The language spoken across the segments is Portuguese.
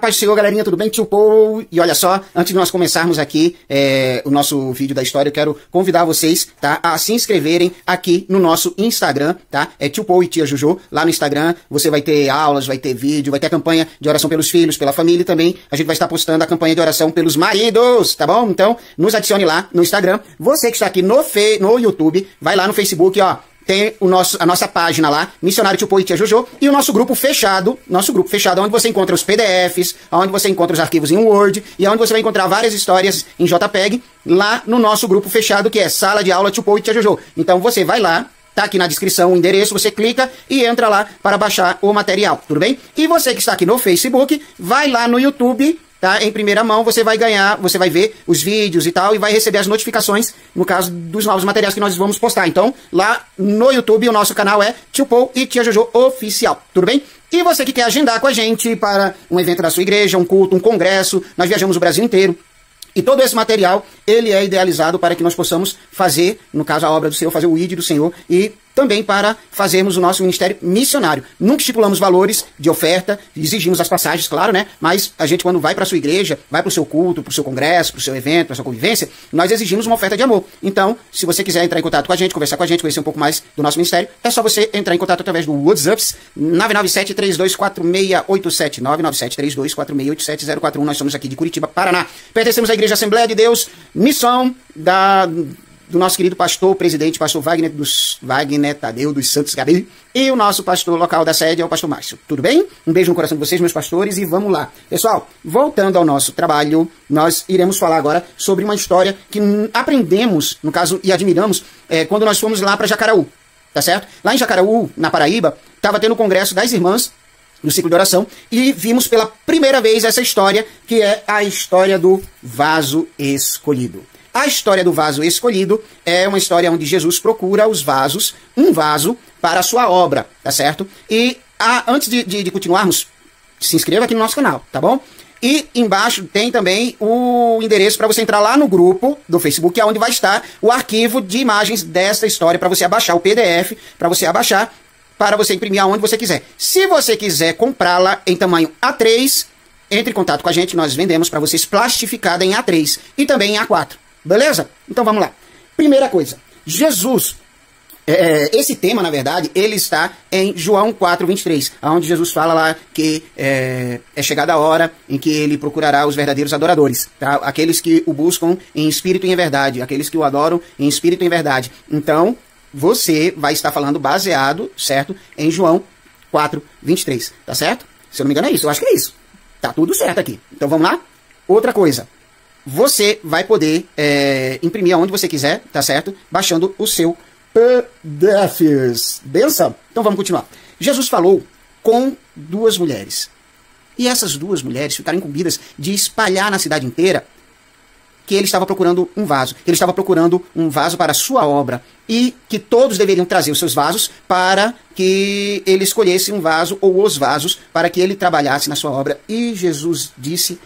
paz do Senhor, galerinha, tudo bem? Tio Paul. E olha só, antes de nós começarmos aqui o nosso vídeo da história, eu quero convidar vocês, tá, a se inscreverem aqui no nosso Instagram, tá? É Tio Paul e Tia Juju. Lá no Instagram você vai ter aulas, vai ter vídeo, vai ter a campanha de oração pelos filhos, pela família e também a gente vai estar postando a campanha de oração pelos maridos, tá bom? Então, nos adicione lá no Instagram. Você que está aqui no YouTube, vai lá no Facebook, ó. Tem a nossa página lá, Missionário Tio Paul e Tia Jojo, e o nosso grupo fechado, onde você encontra os PDFs, onde você encontra os arquivos em Word, e onde você vai encontrar várias histórias em JPEG, lá no nosso grupo fechado, que é Sala de Aula Tio Paul e Tia Jojo. Então você vai lá, tá aqui na descrição o endereço, você clica e entra lá para baixar o material, tudo bem? E você que está aqui no Facebook, vai lá no YouTube, tá? Em primeira mão você vai ganhar, você vai ver os vídeos e tal, e vai receber as notificações, no caso dos novos materiais que nós vamos postar. Então, lá no YouTube, o nosso canal é Tio Paul e Tia Jojo Oficial, tudo bem? E você que quer agendar com a gente para um evento da sua igreja, um culto, um congresso, nós viajamos o Brasil inteiro. E todo esse material, ele é idealizado para que nós possamos fazer, no caso a obra do Senhor, fazer o ID do Senhor e também para fazermos o nosso ministério missionário. Nunca estipulamos valores de oferta, exigimos as passagens, claro, né? Mas a gente, quando vai para a sua igreja, vai para o seu culto, para o seu congresso, para o seu evento, para a sua convivência, nós exigimos uma oferta de amor. Então, se você quiser entrar em contato com a gente, conversar com a gente, conhecer um pouco mais do nosso ministério, é só você entrar em contato através do WhatsApp 997-324687, 997-324687-041. Nós somos aqui de Curitiba, Paraná. Pertencemos à Igreja Assembleia de Deus, missão do nosso querido pastor, presidente, pastor Wagner Tadeu dos Santos Gabi, e o nosso pastor local da sede é o pastor Márcio. Tudo bem? Um beijo no coração de vocês, meus pastores, e vamos lá. Pessoal, voltando ao nosso trabalho, nós iremos falar agora sobre uma história que aprendemos, no caso, e admiramos, quando nós fomos lá para Jacaraú, tá certo? Lá em Jacaraú, na Paraíba, estava tendo o congresso das irmãs do ciclo de oração, e vimos pela primeira vez essa história, que é a história do vaso escolhido. A história do vaso escolhido é uma história onde Jesus procura um vaso para a sua obra, tá certo? E antes de continuarmos, se inscreva aqui no nosso canal, tá bom? E embaixo tem também o endereço para você entrar lá no grupo do Facebook, onde vai estar o arquivo de imagens dessa história para você abaixar, o PDF, para você abaixar, para você imprimir aonde você quiser. Se você quiser comprá-la em tamanho A3, entre em contato com a gente, nós vendemos para vocês plastificada em A3 e também em A4. Beleza? Então vamos lá. Primeira coisa, Jesus, esse tema, na verdade, ele está em João 4:23, onde Jesus fala lá que é chegada a hora em que ele procurará os verdadeiros adoradores, tá? Aqueles que o buscam em espírito e em verdade, aqueles que o adoram em espírito e em verdade. Então, você vai estar falando baseado, certo, em João 4:23, tá certo? Se eu não me engano é isso, eu acho que é isso. Tá tudo certo aqui. Então vamos lá? Outra coisa. Você vai poder imprimir aonde você quiser, tá certo? Baixando o seu PDFs. Benção? Então vamos continuar. Jesus falou com duas mulheres. E essas duas mulheres ficaram incumbidas de espalhar na cidade inteira que ele estava procurando um vaso. Ele estava procurando um vaso para a sua obra. E que todos deveriam trazer os seus vasos para que ele escolhesse um vaso ou os vasos para que ele trabalhasse na sua obra. E Jesus disse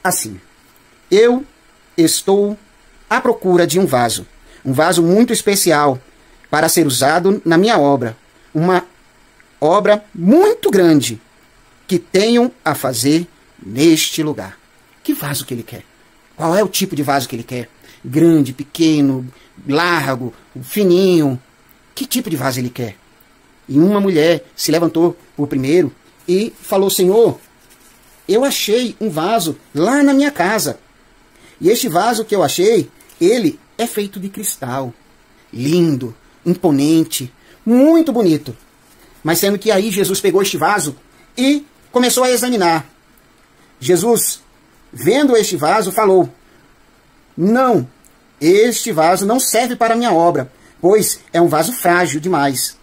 assim: eu estou à procura de um vaso muito especial para ser usado na minha obra, uma obra muito grande que tenham a fazer neste lugar. Que vaso que ele quer? Qual é o tipo de vaso que ele quer? Grande, pequeno, largo, fininho? Que tipo de vaso ele quer? E uma mulher se levantou por primeiro e falou: Senhor, eu achei um vaso lá na minha casa. E este vaso que eu achei, ele é feito de cristal. Lindo, imponente, muito bonito. Mas sendo que aí Jesus pegou este vaso e começou a examinar. Jesus, vendo este vaso, falou: não, este vaso não serve para a minha obra, pois é um vaso frágil demais.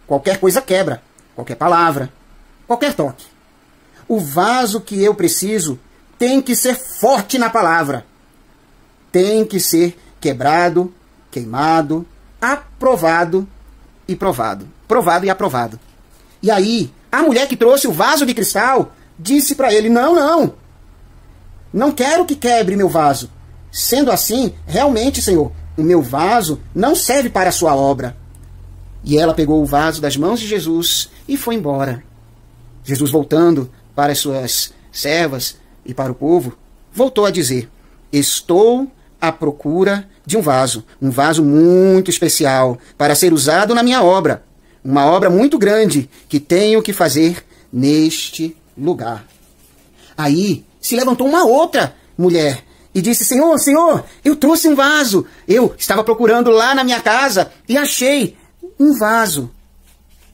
Qualquer coisa quebra, qualquer palavra, qualquer toque. O vaso que eu preciso tem que ser forte na palavra. Tem que ser quebrado, queimado, aprovado e provado. Provado e aprovado. E aí, a mulher que trouxe o vaso de cristal disse para ele: não, não quero que quebre meu vaso. Sendo assim, realmente, Senhor, o meu vaso não serve para a sua obra. E ela pegou o vaso das mãos de Jesus e foi embora. Jesus, voltando para as suas servas e para o povo, voltou a dizer: estou à procura de um vaso muito especial para ser usado na minha obra, uma obra muito grande que tenho que fazer neste lugar. Aí se levantou uma outra mulher e disse: Senhor, Senhor, eu trouxe um vaso. Eu estava procurando lá na minha casa e achei um vaso.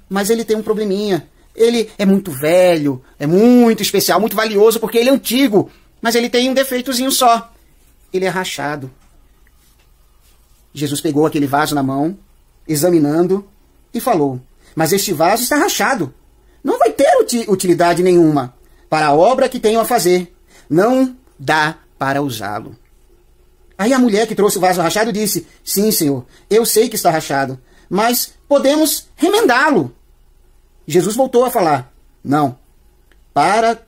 Mas ele tem um probleminha. Ele é muito velho, é muito especial, muito valioso porque ele é antigo. Mas ele tem um defeitozinho só. Ele é rachado. Jesus pegou aquele vaso na mão, examinando, e falou: mas este vaso está rachado. Não vai ter utilidade nenhuma para a obra que tenho a fazer. Não dá para usá-lo. Aí a mulher que trouxe o vaso rachado disse: sim, Senhor, eu sei que está rachado, mas podemos remendá-lo. Jesus voltou a falar: não, para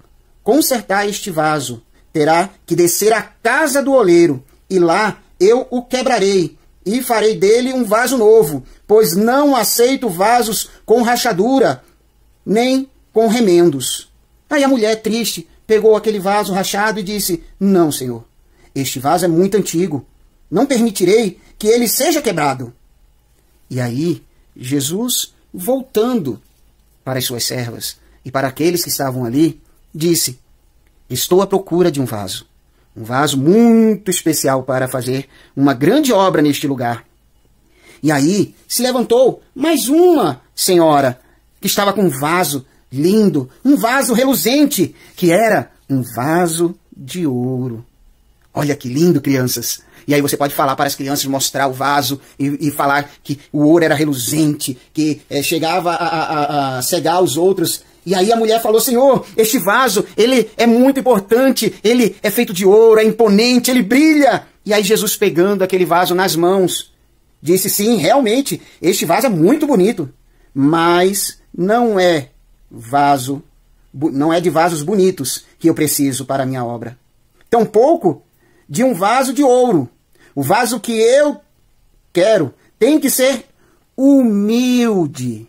consertar este vaso, terá que descer à casa do oleiro, e lá eu o quebrarei, e farei dele um vaso novo, pois não aceito vasos com rachadura, nem com remendos. Aí a mulher, triste, pegou aquele vaso rachado e disse: não, Senhor, este vaso é muito antigo, não permitirei que ele seja quebrado. E aí, Jesus, voltando para as suas servas e para aqueles que estavam ali, disse: estou à procura de um vaso muito especial para fazer uma grande obra neste lugar. E aí se levantou mais uma senhora que estava com um vaso lindo, um vaso reluzente, que era um vaso de ouro. Olha que lindo, crianças! E aí você pode falar para as crianças, mostrar o vaso e falar que o ouro era reluzente, que chegava a cegar os outros. E aí a mulher falou: Senhor, este vaso, ele é muito importante, ele é feito de ouro, é imponente, ele brilha. E aí Jesus, pegando aquele vaso nas mãos, disse: sim, realmente, este vaso é muito bonito, mas não é de vasos bonitos que eu preciso para a minha obra. Tampouco de um vaso de ouro. O vaso que eu quero tem que ser humilde.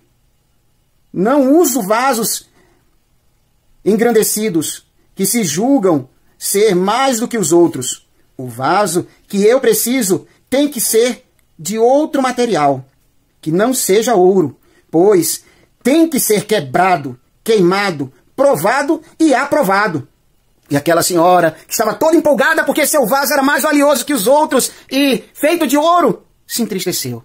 Não uso vasos engrandecidos que se julgam ser mais do que os outros. O vaso que eu preciso tem que ser de outro material, que não seja ouro, pois tem que ser quebrado, queimado, provado e aprovado. E aquela senhora, que estava toda empolgada porque seu vaso era mais valioso que os outros e feito de ouro, se entristeceu.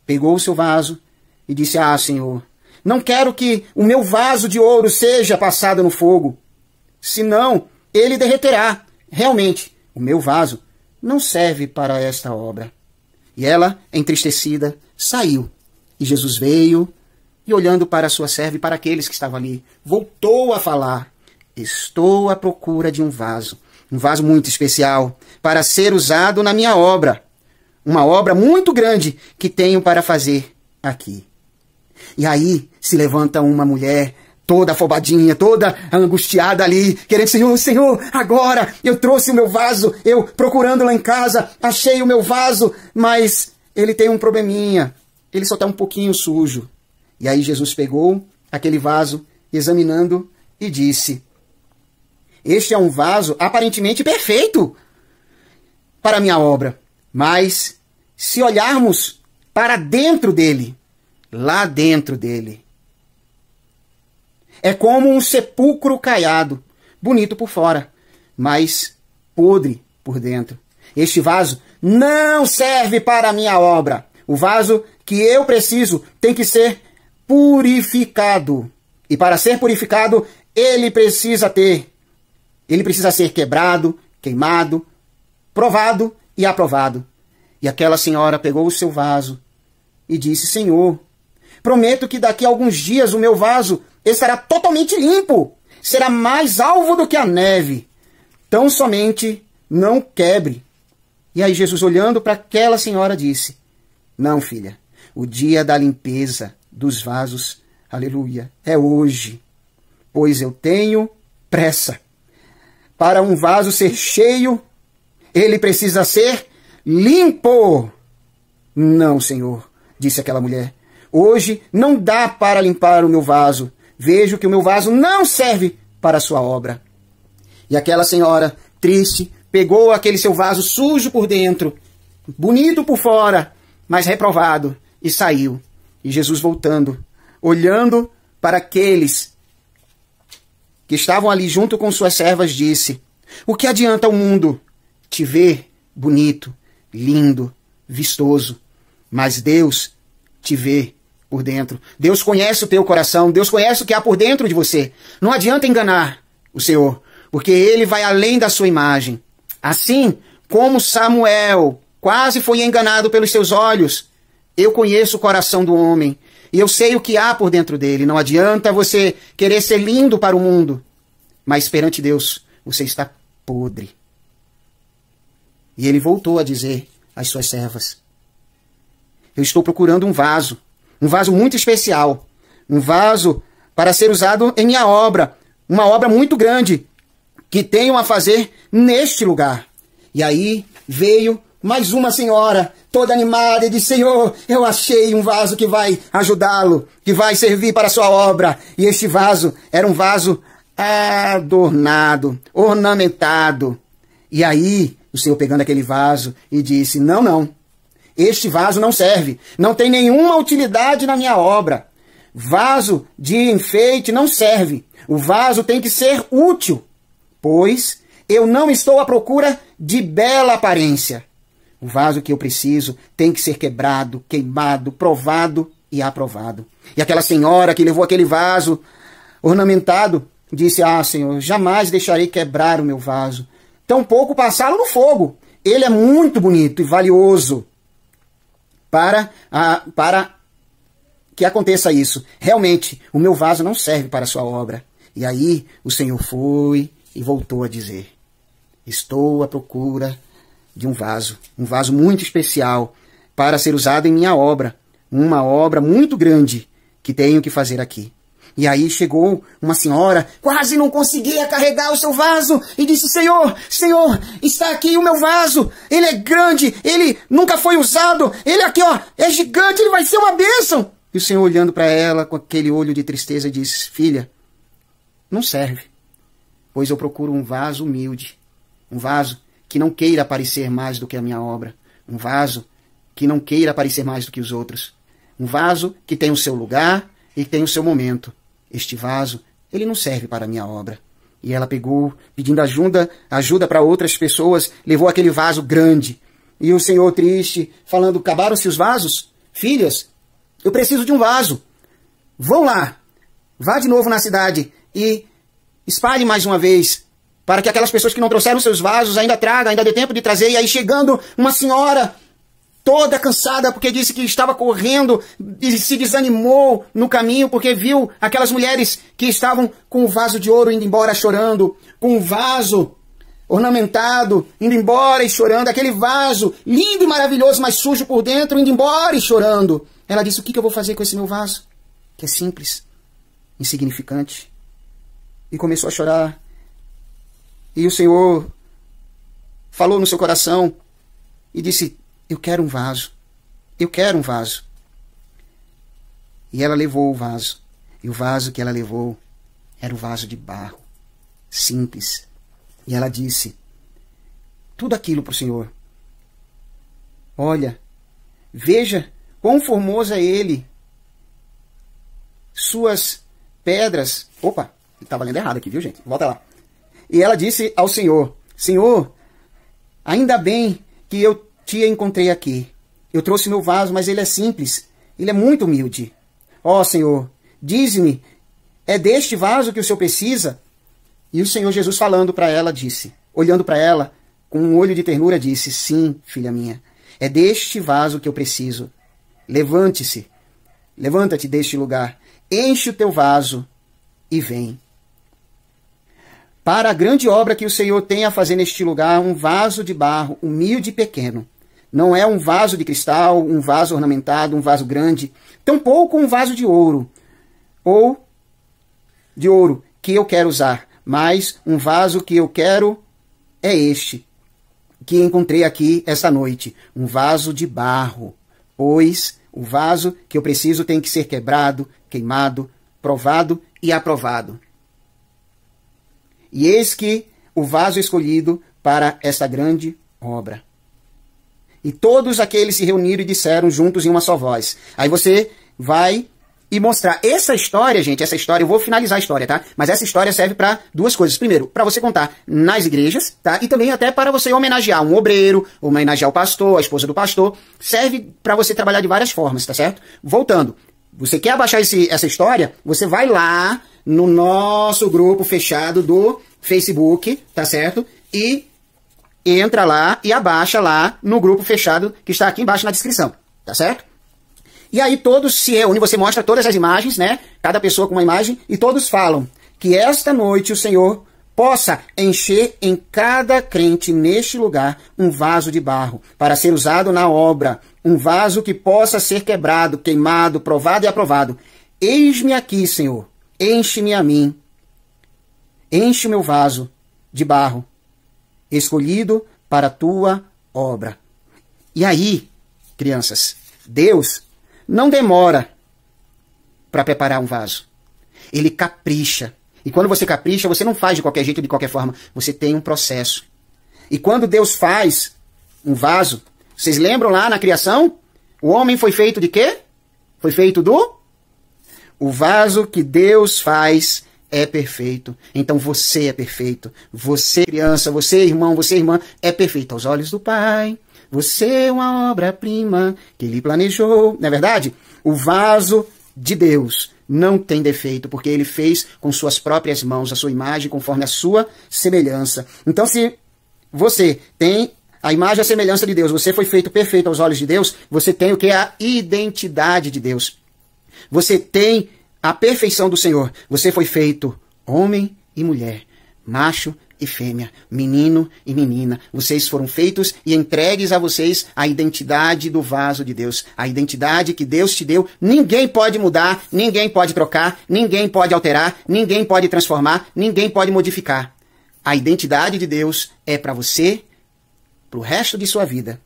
Pegou o seu vaso e disse: ah, Senhor, não quero que o meu vaso de ouro seja passado no fogo, senão ele derreterá. Realmente, o meu vaso não serve para esta obra. E ela, entristecida, saiu. E Jesus veio e, olhando para a sua serva e para aqueles que estavam ali, voltou a falar: estou à procura de um vaso muito especial para ser usado na minha obra, uma obra muito grande que tenho para fazer aqui. E aí se levanta uma mulher toda afobadinha, toda angustiada ali, querendo: Senhor, Senhor, agora eu trouxe o meu vaso, eu procurando lá em casa, achei o meu vaso, mas ele tem um probleminha, ele só está um pouquinho sujo. E aí Jesus pegou aquele vaso, examinando, e disse: este é um vaso aparentemente perfeito para a minha obra, mas se olharmos para dentro dele, lá dentro dele, é como um sepulcro caiado, bonito por fora, mas podre por dentro. Este vaso não serve para a minha obra. O vaso que eu preciso tem que ser purificado. E para ser purificado, ele precisa ser quebrado, queimado, provado e aprovado. E aquela senhora pegou o seu vaso e disse: Senhor, prometo que daqui a alguns dias o meu vaso estará totalmente limpo, será mais alvo do que a neve. Tão somente não quebre. E aí Jesus, olhando para aquela senhora, disse: não, filha, o dia da limpeza dos vasos, aleluia, é hoje, pois eu tenho pressa. Para um vaso ser cheio, ele precisa ser limpo. Não, Senhor, disse aquela mulher, hoje não dá para limpar o meu vaso. Vejo que o meu vaso não serve para a sua obra. E aquela senhora, triste, pegou aquele seu vaso sujo por dentro, bonito por fora, mas reprovado, e saiu. E Jesus, voltando, olhando para aqueles que estavam ali junto com suas servas, disse: o que adianta o mundo te ver bonito, lindo, vistoso, mas Deus te vê por dentro. Deus conhece o teu coração, Deus conhece o que há por dentro de você. Não adianta enganar o Senhor, porque Ele vai além da sua imagem. Assim como Samuel quase foi enganado pelos seus olhos, eu conheço o coração do homem e eu sei o que há por dentro dele. Não adianta você querer ser lindo para o mundo, mas perante Deus você está podre. E ele voltou a dizer às suas servas: eu estou procurando um vaso muito especial, um vaso para ser usado em minha obra, uma obra muito grande que tenho a fazer neste lugar. E aí veio mais uma senhora, toda animada, e disse: Senhor, eu achei um vaso que vai ajudá-lo, que vai servir para a sua obra. E este vaso era um vaso adornado, ornamentado. E aí o Senhor, pegando aquele vaso, e disse: não, este vaso não serve, não tem nenhuma utilidade na minha obra. Vaso de enfeite não serve. O vaso tem que ser útil, pois eu não estou à procura de bela aparência. O vaso que eu preciso tem que ser quebrado, queimado, provado e aprovado. E aquela senhora que levou aquele vaso ornamentado disse: Senhor, jamais deixarei quebrar o meu vaso, tampouco passá-lo no fogo. Ele é muito bonito e valioso para que aconteça isso. Realmente, o meu vaso não serve para a sua obra. E aí o Senhor foi e voltou a dizer: estou à procura de um vaso muito especial para ser usado em minha obra, uma obra muito grande que tenho que fazer aqui. E aí chegou uma senhora, quase não conseguia carregar o seu vaso, e disse: Senhor, está aqui o meu vaso, ele é grande, ele nunca foi usado, ele aqui, é gigante, ele vai ser uma bênção. E o Senhor, olhando para ela com aquele olho de tristeza, disse: filha, não serve, pois eu procuro um vaso humilde, um vaso que não queira aparecer mais do que a minha obra, um vaso que não queira aparecer mais do que os outros, um vaso que tem o seu lugar e que tem o seu momento. Este vaso, ele não serve para a minha obra. E ela pegou, pedindo ajuda para outras pessoas, levou aquele vaso grande. E o Senhor, triste, falando: acabaram-se os vasos? Filhas, eu preciso de um vaso. Vão lá, vá de novo na cidade e espalhe mais uma vez, para que aquelas pessoas que não trouxeram seus vasos ainda tragam, ainda dê tempo de trazer. E aí, chegando uma senhora toda cansada, porque disse que estava correndo e se desanimou no caminho, porque viu aquelas mulheres que estavam com o vaso de ouro indo embora chorando, com o vaso ornamentado indo embora e chorando, aquele vaso lindo e maravilhoso, mas sujo por dentro, indo embora e chorando. Ela disse: o que eu vou fazer com esse meu vaso, que é simples, insignificante? E começou a chorar. E o Senhor falou no seu coração e disse: eu quero um vaso. Eu quero um vaso. E ela levou o vaso. E o vaso que ela levou era o vaso de barro, simples. E ela disse tudo aquilo para o Senhor: olha, veja quão formoso é ele. Suas pedras... Opa, estava lendo errado aqui, viu, gente? Volta lá. E ela disse ao Senhor: Senhor, ainda bem que eu te encontrei aqui. Eu trouxe meu vaso, mas ele é simples. Ele é muito humilde. Ó Senhor, diz-me, é deste vaso que o Senhor precisa? E o Senhor Jesus, falando para ela, disse, olhando para ela com um olho de ternura, disse: sim, filha minha, é deste vaso que eu preciso. Levanta-te deste lugar, enche o teu vaso e vem. Para a grande obra que o Senhor tem a fazer neste lugar, um vaso de barro, humilde e pequeno. Não é um vaso de cristal, um vaso ornamentado, um vaso grande, tampouco um vaso de ouro, ou de ouro que eu quero usar, mas um vaso que eu quero é este, que encontrei aqui esta noite, um vaso de barro, pois o vaso que eu preciso tem que ser quebrado, queimado, provado e aprovado. E eis que o vaso escolhido para esta grande obra. E todos aqueles se reuniram e disseram juntos em uma só voz. Aí você vai e mostrar essa história, gente, essa história, eu vou finalizar a história, tá? Mas essa história serve para duas coisas. Primeiro, para você contar nas igrejas, tá? E também até para você homenagear um obreiro, homenagear o pastor, a esposa do pastor. Serve para você trabalhar de várias formas, tá certo? Voltando, você quer abaixar essa história? Você vai lá no nosso grupo fechado do Facebook, tá certo? E entra lá e abaixa lá no grupo fechado que está aqui embaixo na descrição, tá certo? E aí todos se reúnem, você mostra todas as imagens, né? Cada pessoa com uma imagem, e todos falam que esta noite o Senhor possa encher em cada crente neste lugar um vaso de barro para ser usado na obra, um vaso que possa ser quebrado, queimado, provado e aprovado. Eis-me aqui, Senhor, enche-me a mim, enche o meu vaso de barro, escolhido para a tua obra. E aí, crianças, Deus não demora para preparar um vaso. Ele capricha. E quando você capricha, você não faz de qualquer jeito, de qualquer forma. Você tem um processo. E quando Deus faz um vaso, vocês lembram lá na criação? O homem foi feito de quê? Foi feito do? O vaso que Deus faz é perfeito. Então você é perfeito. Você, criança, você, irmão, você, irmã, é perfeito aos olhos do Pai. Você é uma obra-prima que Ele planejou. Não é verdade? O vaso de Deus não tem defeito, porque Ele fez com suas próprias mãos, a sua imagem, conforme a sua semelhança. Então, se você tem a imagem e a semelhança de Deus, você foi feito perfeito aos olhos de Deus, você tem o que é a identidade de Deus. Você tem a perfeição do Senhor. Você foi feito homem e mulher, macho e fêmea, menino e menina. Vocês foram feitos e entregues a vocês a identidade do vaso de Deus. A identidade que Deus te deu, ninguém pode mudar, ninguém pode trocar, ninguém pode alterar, ninguém pode transformar, ninguém pode modificar. A identidade de Deus é para você, para o resto de sua vida.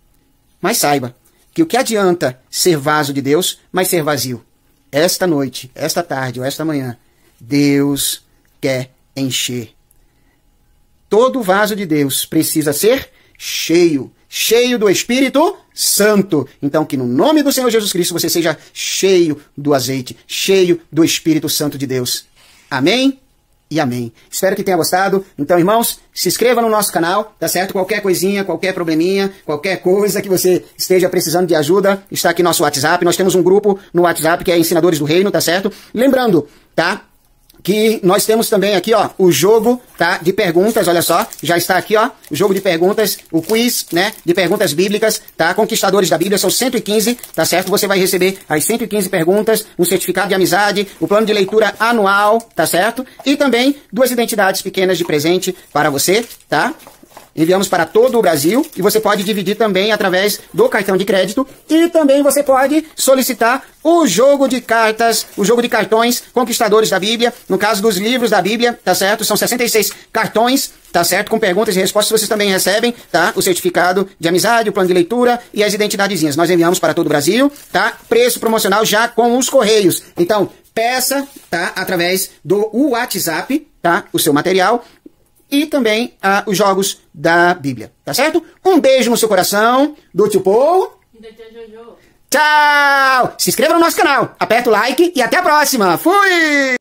Mas saiba que o que adianta ser vaso de Deus, mas ser vazio? Esta noite, esta tarde ou esta manhã, Deus quer encher. Todo vaso de Deus precisa ser cheio, cheio do Espírito Santo. Então, que no nome do Senhor Jesus Cristo você seja cheio do azeite, cheio do Espírito Santo de Deus. Amém e amém. Espero que tenha gostado. Então, irmãos, se inscreva no nosso canal, tá certo? Qualquer coisinha, qualquer probleminha, qualquer coisa que você esteja precisando de ajuda, está aqui nosso WhatsApp. Nós temos um grupo no WhatsApp que é Ensinadores do Reino, tá certo? Lembrando, tá? Que nós temos também aqui, ó, o jogo, tá, de perguntas, olha só, já está aqui, ó, o jogo de perguntas, o quiz, né, de perguntas bíblicas, tá, Conquistadores da Bíblia, são 115, tá certo? Você vai receber as 115 perguntas, um certificado de amizade, o plano de leitura anual, tá certo? E também 2 identidades pequenas de presente para você, tá? Enviamos para todo o Brasil e você pode dividir também através do cartão de crédito e também você pode solicitar o jogo de cartas, o jogo de cartões Conquistadores da Bíblia, no caso dos livros da Bíblia, tá certo? São 66 cartões, tá certo? Com perguntas e respostas vocês também recebem, tá? O certificado de amizade, o plano de leitura e as identidadezinhas. Nós enviamos para todo o Brasil, tá? Preço promocional já com os correios. Então, peça, tá? Através do WhatsApp, tá? O seu material. E também os jogos da Bíblia, tá certo? Um beijo no seu coração, do tio Paul. Tchau! Se inscreva no nosso canal, aperta o like e até a próxima. Fui!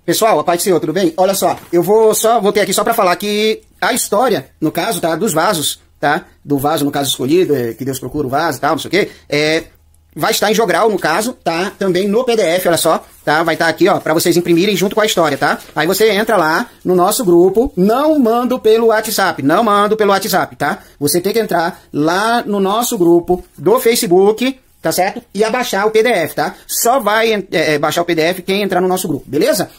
Pessoal, a paz do Senhor, tudo bem? Olha só, eu voltei aqui só para falar que a história, no caso, tá, dos vasos, tá? Do vaso, no caso escolhido, que Deus procura o vaso e tal, não sei o quê, vai estar em jogral, no caso, tá? Também no PDF, olha só, tá? Vai estar aqui, ó, para vocês imprimirem junto com a história, tá? Aí você entra lá no nosso grupo, não mando pelo WhatsApp, tá? Você tem que entrar lá no nosso grupo do Facebook, tá certo? E abaixar o PDF, tá? Só vai baixar o PDF quem entrar no nosso grupo, beleza?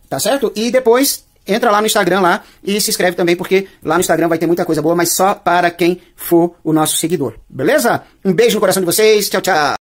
Tá certo? E depois entra lá no Instagram lá e se inscreve também, porque lá no Instagram vai ter muita coisa boa, mas só para quem for o nosso seguidor, beleza? Um beijo no coração de vocês, tchau, tchau!